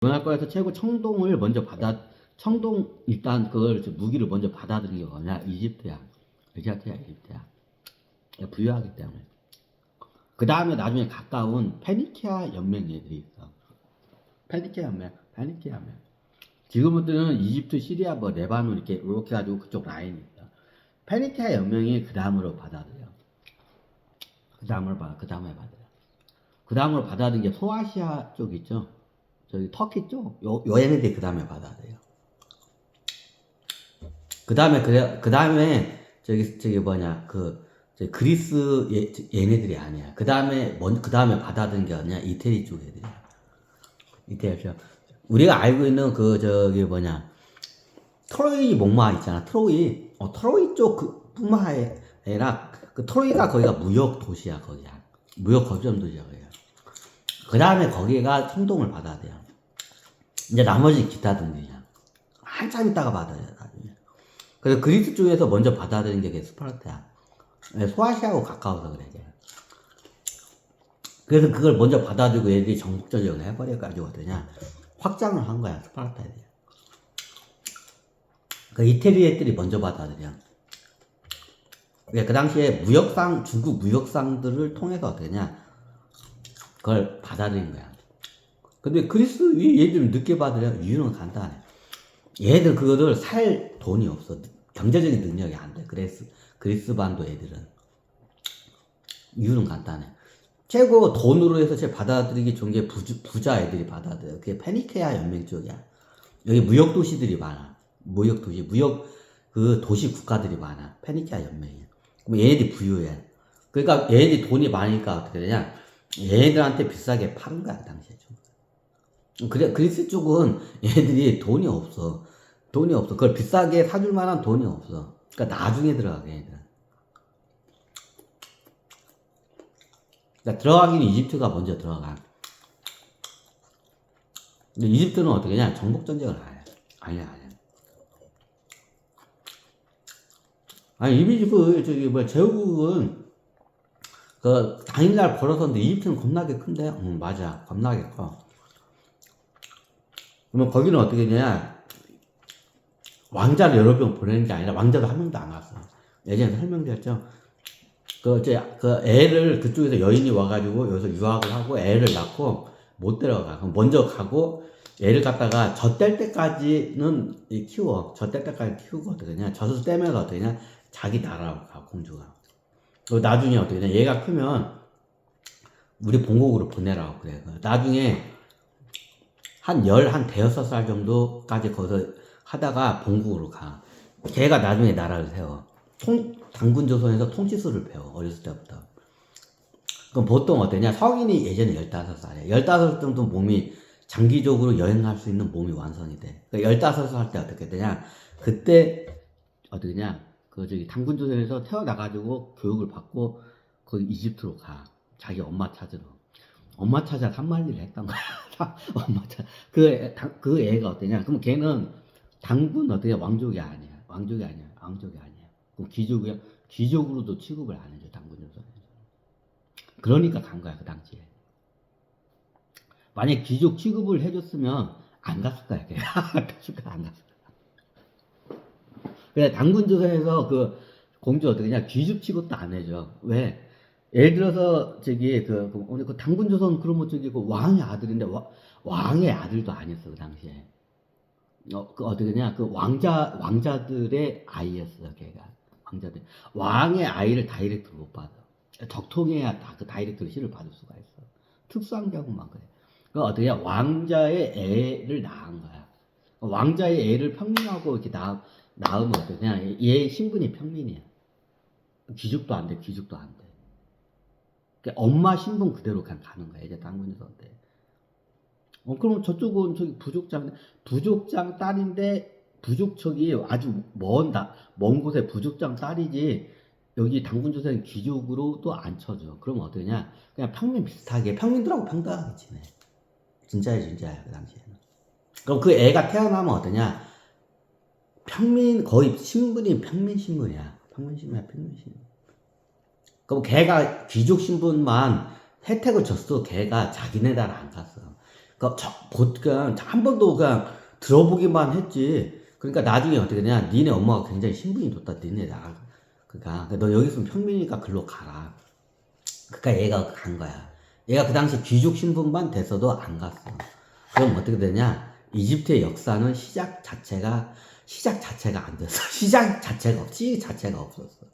문화권에서 최고 청동을 먼저 청동 일단 그걸 무기를 먼저 받아들인 게 뭐냐? 이집트야. 이집트야. 부유하기 때문에. 그 다음에 나중에 가까운 페니키아 연맹 얘들이 있어. 페니키아 연맹. 지금부터는 이집트, 시리아, 뭐 레바논 이렇게 가지고 그쪽 라인이 있어. 페니키아 연맹이 그 다음으로 받아들여. 그 다음에 받아들여. 그 다음으로 받아들인 게 소아시아 쪽 있죠. 저기 터키 쪽, 요 얘네들이 그 다음에 받아들여. 그 다음에 저기 뭐냐 그리스 얘네들이 아니야. 그 다음에 받아들인 게 아니야. 이태리 쪽 애들이야. 이태리 쪽. 우리가 알고 있는 저기 뭐냐 트로이 목마 있잖아. 트로이 쪽 뿐만 아니라 그 트로이가 거기가 무역 도시야. 거기야. 무역 거점 도시야. 거기야. 그 다음에 거기가 청동을 받아들여. 이제 나머지 기타 등등이야. 한참 있다가 받아들여. 나중에. 그래서 그리스 쪽에서 먼저 받아들인 게 스파르타야. 소아시아하고 가까워서 그래. 그래서 그걸 먼저 받아들이고 얘들이 정복전쟁을 해버려가지고 어떠냐 확장을 한 거야. 스파르타 애들이. 그 이태리 애들이 먼저 받아들여. 그 당시에 중국 무역상들을 통해서 어떠냐 그걸 받아들인 거야. 근데 그리스 얘들은 늦게 받으려. 이유는 간단해. 얘들 그거를 살 돈이 없어. 경제적인 능력이 안 돼. 그리스 반도 애들은. 이유는 간단해. 최고 돈으로 해서 제일 받아들이기 좋은 게 부자 애들이 받아들여. 그게 페니케아 연맹 쪽이야. 여기 무역 도시들이 많아. 무역 도시 국가들이 많아. 페니케아 연맹이야. 그럼 얘네들이 부유해. 그러니까 얘네들이 돈이 많으니까 어떻게 되냐. 얘네들한테 비싸게 파는 거야, 당시에 좀. 그래, 그리스 쪽은 얘네들이 돈이 없어. 그걸 비싸게 사줄 만한 돈이 없어. 그러니까 나중에 들어가게, 얘네들은. 그러니까 들어가기는 이집트가 먼저 들어가. 근데 이집트는 어떻게 하냐? 정복전쟁을 안 해. 아니야. 아니, 제후국은 당일날 벌어섰는데 이집트는 겁나게 큰데? 맞아. 겁나게 커. 그러면 거기는 어떻게 되냐? 왕자를 여러 명 보내는 게 아니라 왕자도 한 명도 안 왔어. 예전에 설명드렸죠? 애를 그쪽에서 여인이 와가지고 여기서 유학을 하고 애를 낳고 못 데려가. 그럼 먼저 가고 애를 갖다가 젖될 때까지는 키워. 젖될 때까지 키우고 어떻게 되냐? 젖을 떼면 어떻게 되냐? 자기 나라로 가, 공주가. 그리고 나중에 어떻게 되냐? 얘가 크면 우리 본국으로 보내라고 그래. 나중에 한 대여섯 살 정도까지 거기서 하다가 본국으로 가. 걔가 나중에 나라를 세워. 당군조선에서 통치술을 배워. 어렸을 때부터. 그럼 보통 어떠냐? 성인이 예전에 15살이야. 15살 정도 몸이 장기적으로 여행할 수 있는 몸이 완성이 돼. 그러니까 15살 할 때 어떻게 되냐? 그때 어떠냐? 당군조선에서 태어나가지고 교육을 받고 거기 이집트로 가. 자기 엄마 찾으러. 엄마 찾아 산말리를 했던 거야. 엄마 찾아. 그 애가 어떠냐? 그럼 걔는 당군 어떠냐? 왕족이 아니야. 그럼 귀족으로도 취급을 안 해줘. 당군조선에서. 그러니까 간 거야. 그 당시에. 만약 귀족 취급을 해줬으면 안 갔을 거야. 안 갔을 거야. 그래, 당군조선에서 공주 어떻게 냐 귀족 취급도 안 해줘. 왜? 예를 들어서 당군조선 그러면 왕의 아들인데 왕의 아들도 아니었어. 그 당시에. 어떻게냐 왕자들의 아이였어. 걔가. 왕자들. 왕의 아이를 다이렉트로 못 받아. 적통해야 다 그 다이렉트로 시를 받을 수가 있어. 특수한 경우만 그래. 어떻게 왕자의 애를 낳은 거야. 왕자의 애를 평민하고 이렇게 낳으면 어떠냐? 얘 신분이 평민이야. 귀족도 안 돼. 그러니까 엄마 신분 그대로 그냥 가는 거야. 이제 당군조선 때. 그럼 저쪽은 부족장 딸인데 부족척이 아주 먼 곳에 부족장 딸이지. 여기 당군조선 귀족으로도 안 쳐줘. 그럼 어떠냐? 그냥 평민 비슷하게 평민들하고 평등하게 지내. 진짜야 그 당시에는. 그럼 그 애가 태어나면 어떠냐? 거의 신분이 평민 신분이야. 그럼 걔가 귀족 신분만 혜택을 줬어. 걔가 자기네 나라 안 갔어. 그냥 한 번도 그냥 들어보기만 했지. 그러니까 나중에 어떻게 되냐, 니네 엄마가 굉장히 신분이 높다, 니네 나. 그러니까 너 여기 있으면 평민이니까 글로 가라. 그러니까 얘가 간 거야. 얘가 그 당시 귀족 신분만 됐어도 안 갔어. 그럼 어떻게 되냐? 이집트의 역사는 시작 자체가 안 됐어. 시작 자체가 없었어.